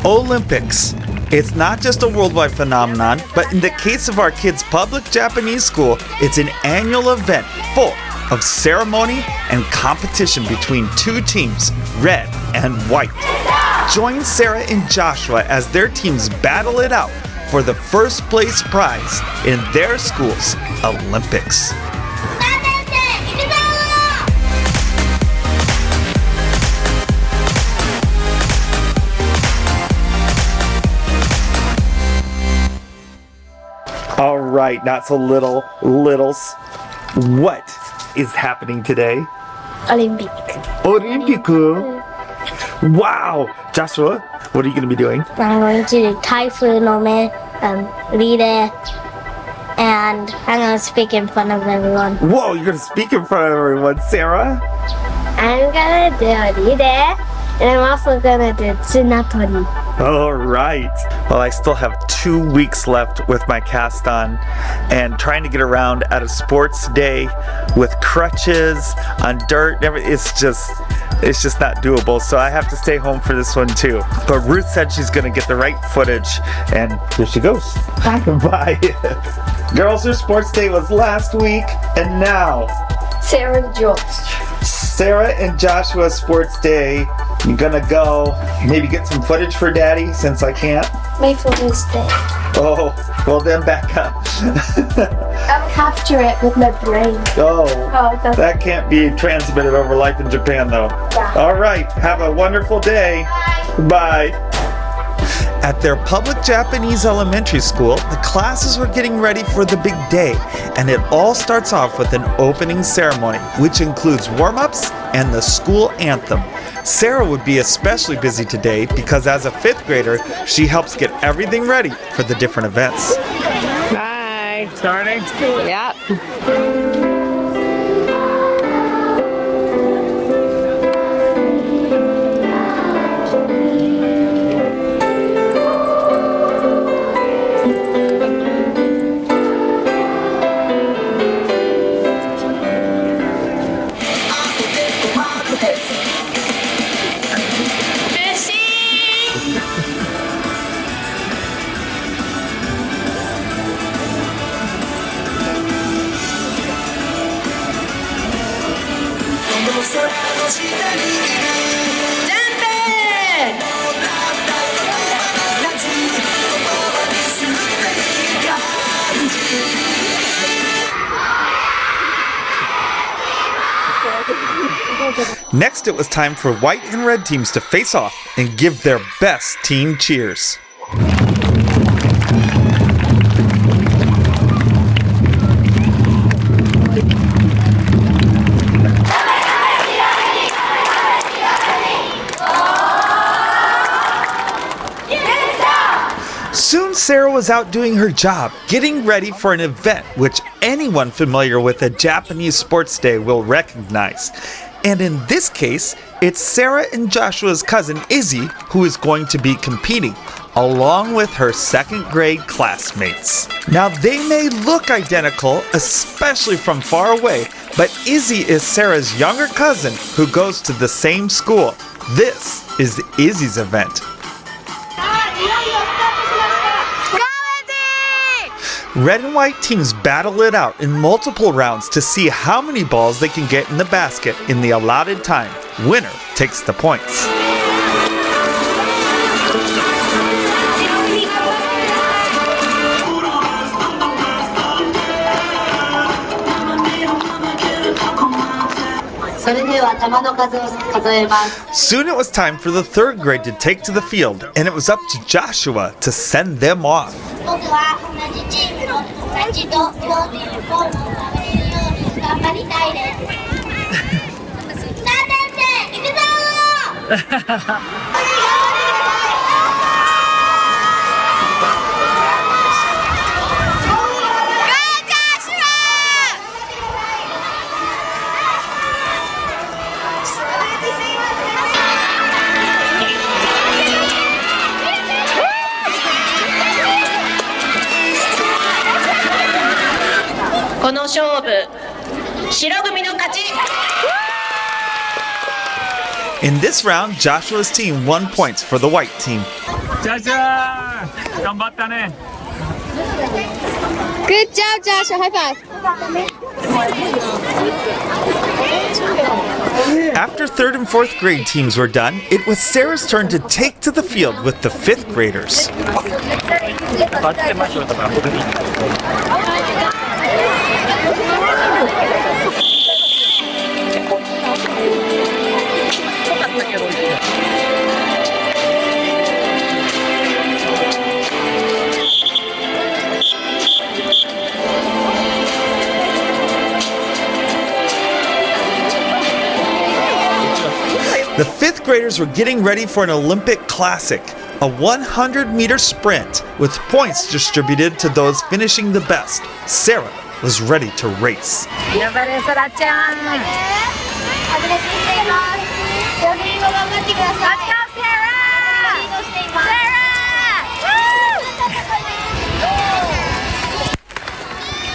Olympics. It's not just a worldwide phenomenon, but in the case of our kids' public Japanese school, it's an annual event full of ceremony and competition between two teams, red and white. Join Sarah and Joshua as their teams battle it out for the first place prize in their school's Olympics. All right, not so littles. What is happening today? Olympic. Olympic. Wow. Joshua, what are you going to be doing? I'm going to do Typhoon leader, and I'm going to speak in front of everyone. Whoa, you're going to speak in front of everyone. Sarah? I'm going to do leader, and I'm also going to do Tsunatori. All right. Well, I still have 2 weeks left with my cast on, and trying to get around at a sports day with crutches on dirt, it's just not doable. So I have to stay home for this one too. But Ruth said she's gonna get the right footage, and here she goes. Bye. Girls, your sports day was last week, and now Sarah and George. Sarah and Joshua's sports day. You're gonna go maybe get some footage for Daddy since I can't. Wait for this day. Oh, well then back up. I'll capture it with my brain. Oh, that's... that can't be transmitted over Life in Japan though. Yeah. All right, have a wonderful day. Bye. At their public Japanese elementary school, the classes were getting ready for the big day, and it all starts off with an opening ceremony, which includes warm-ups and the school anthem. Sarah would be especially busy today because as a 5th grader, she helps get everything ready for the different events. Bye. Starting? Yep. Next, it was time for white and red teams to face off and give their best team cheers. Soon Sarah was out doing her job, getting ready for an event which anyone familiar with a Japanese sports day will recognize. And in this case, it's Sarah and Joshua's cousin Izzy who is going to be competing, along with her 2nd grade classmates. Now they may look identical, especially from far away, but Izzy is Sarah's younger cousin who goes to the same school. This is Izzy's event. Red and white teams battle it out in multiple rounds to see how many balls they can get in the basket in the allotted time. Winner takes the points. Soon it was time for the 3rd grade to take to the field, and it was up to Joshua to send them off. In this round, Joshua's team won points for the white team. Joshua! 頑張ったね. Good job, Joshua. High five. After 3rd and 4th grade teams were done, it was Sarah's turn to take to the field with the 5th graders. The 5th graders were getting ready for an Olympic classic, a 100-meter sprint with points distributed to those finishing the best. Sarah was ready to race. 頑張れ、そらちゃん。外れてきています。頑張ってください。Let's go, Sarah! リードしています。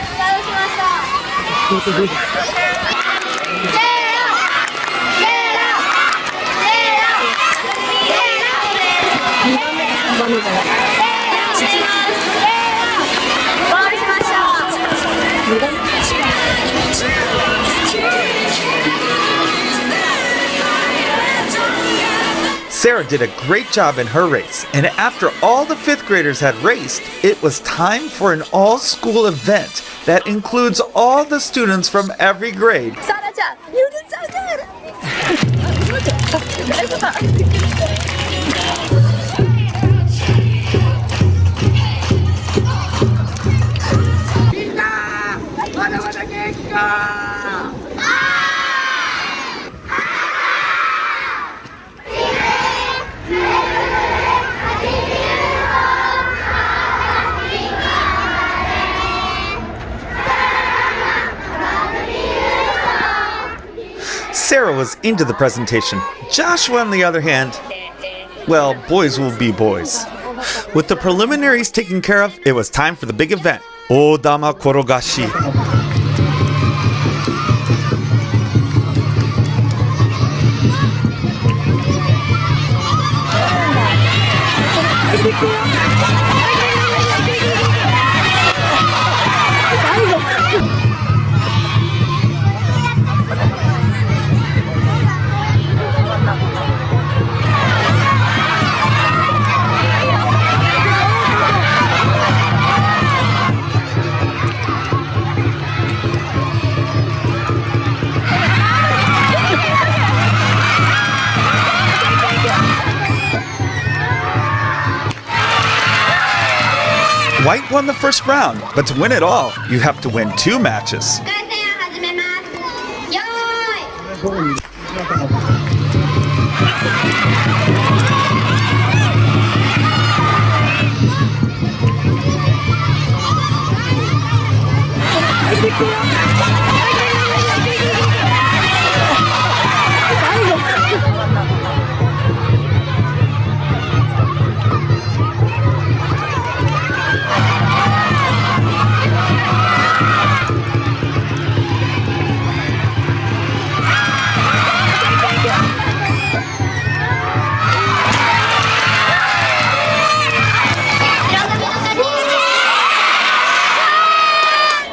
スタートしました。Sarah did a great job in her race, and after all the 5th graders had raced, it was time for an all-school event that includes all the students from every grade. Sarah-chan, you did so good. Sarah was into the presentation. Joshua, on the other hand, well, boys will be boys. With the preliminaries taken care of, it was time for the big event, Odama Korogashi. White won the first round, but to win it all, you have to win 2 matches. 1回戦を始めます。よーい。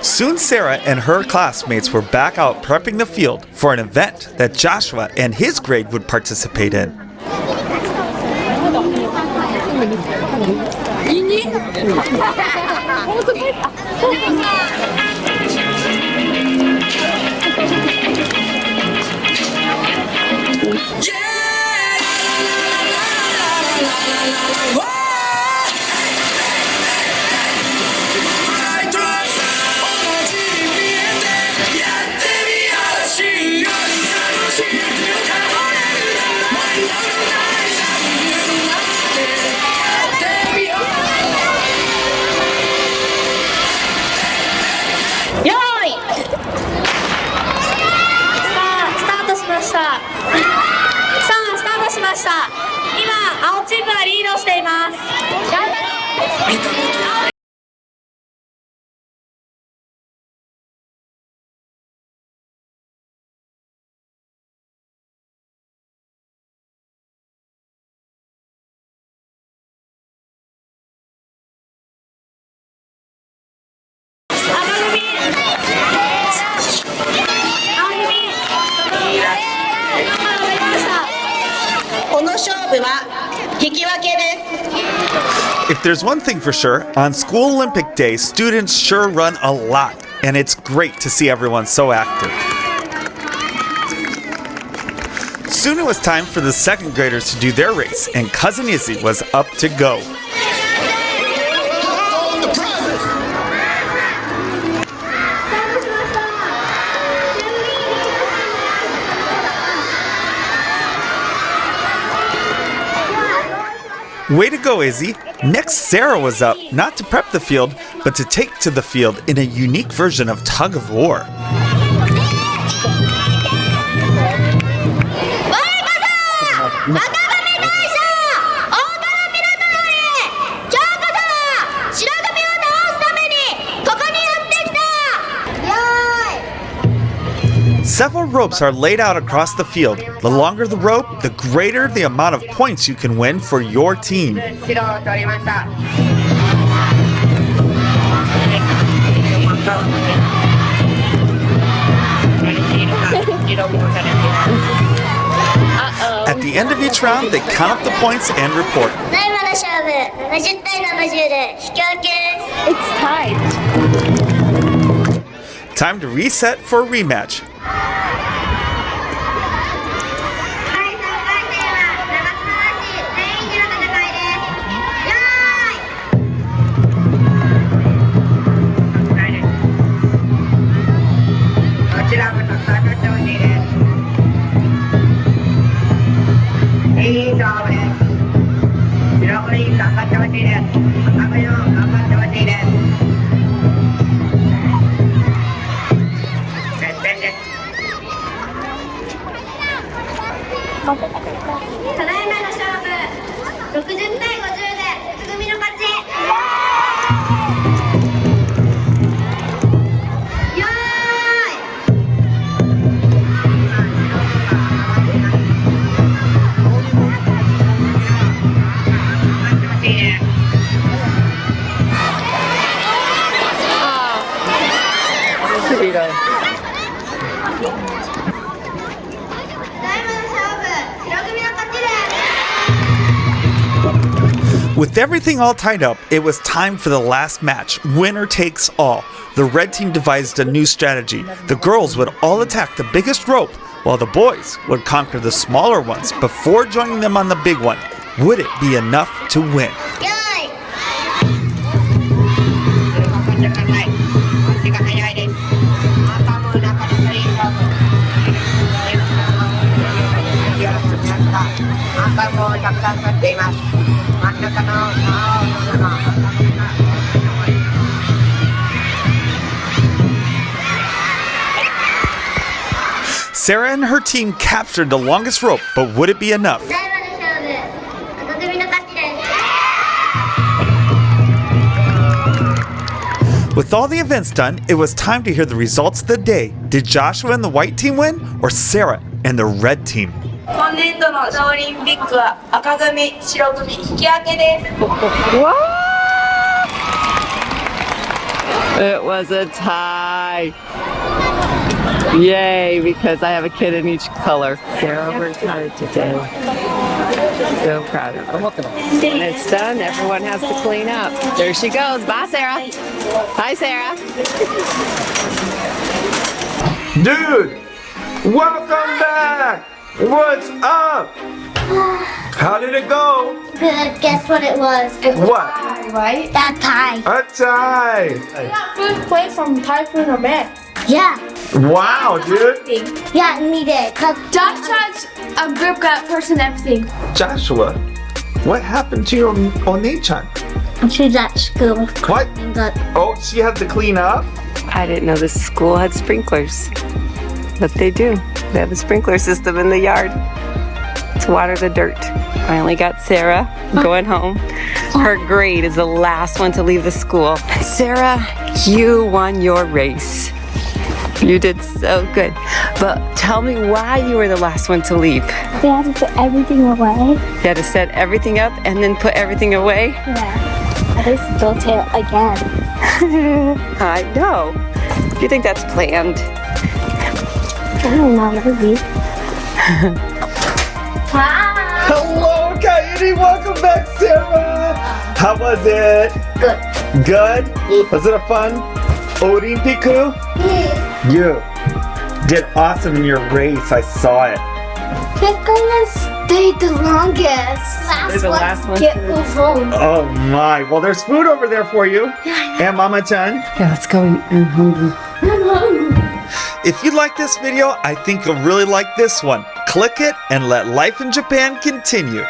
Soon Sarah and her classmates were back out prepping the field for an event that Joshua and his grade would participate in. If there's one thing for sure, on School Olympic Day, students sure run a lot, and it's great to see everyone so active. Soon it was time for the second graders to do their race, and Cousin Izzy was up to go. Way to go, Izzy. Next, Sarah was up, not to prep the field, but to take to the field in a unique version of tug of war. Several ropes are laid out across the field. The longer the rope, the greater the amount of points you can win for your team. At the end of each round, they count up the points and report. It's tied. Time to reset for a rematch. With everything all tied up, it was time for the last match. Winner takes all. The red team devised a new strategy. The girls would all attack the biggest rope, while the boys would conquer the smaller ones before joining them on the big one. Would it be enough to win? Sarah and her team captured the longest rope, but would it be enough? With all the events done, it was time to hear the results of the day. Did Joshua and the white team win, or Sarah and the red team? 今年度のソウリンピックは赤組、白組引き分けです。 It was a tie. Yay, because I have a kid in each color. Sarah worked hard today. So proud of her. When it's done, everyone has to clean up. There she goes. Bye, Sarah. Hi, Sarah. Dude, welcome back. What's up? How did it go? Good. Guess what it was? What? Right? That tie. A tie. We got first place from Typhoon or Man. Yeah. Wow, dude. Yeah, me did. Josh a group got first and everything. Joshua, what happened to your Oni-chan? She's at school. What? And got Oh, she had to clean up? I didn't know this school had sprinklers, but they do. They have a sprinkler system in the yard to water the dirt. Finally got Sarah going home. Her grade is the last one to leave the school. Sarah, you won your race. You did so good. But tell me why you were the last one to leave. we had to put everything away. You had to set everything up and then put everything away? Yeah. At least built it again. I know. Do you think that's planned? I don't know, maybe. Hello, everybody. Welcome back, Sarah. How was it? Good. Good? Was it a fun Olympiku? You did awesome in your race. I saw it. Who's gonna stay the longest? the last one. Get move home. Oh my. Well, there's food over there for you. And Mama-chan. Yeah, let's go. I'm hungry. If you like this video, I think you'll really like this one. Click it and let Life in Japan continue.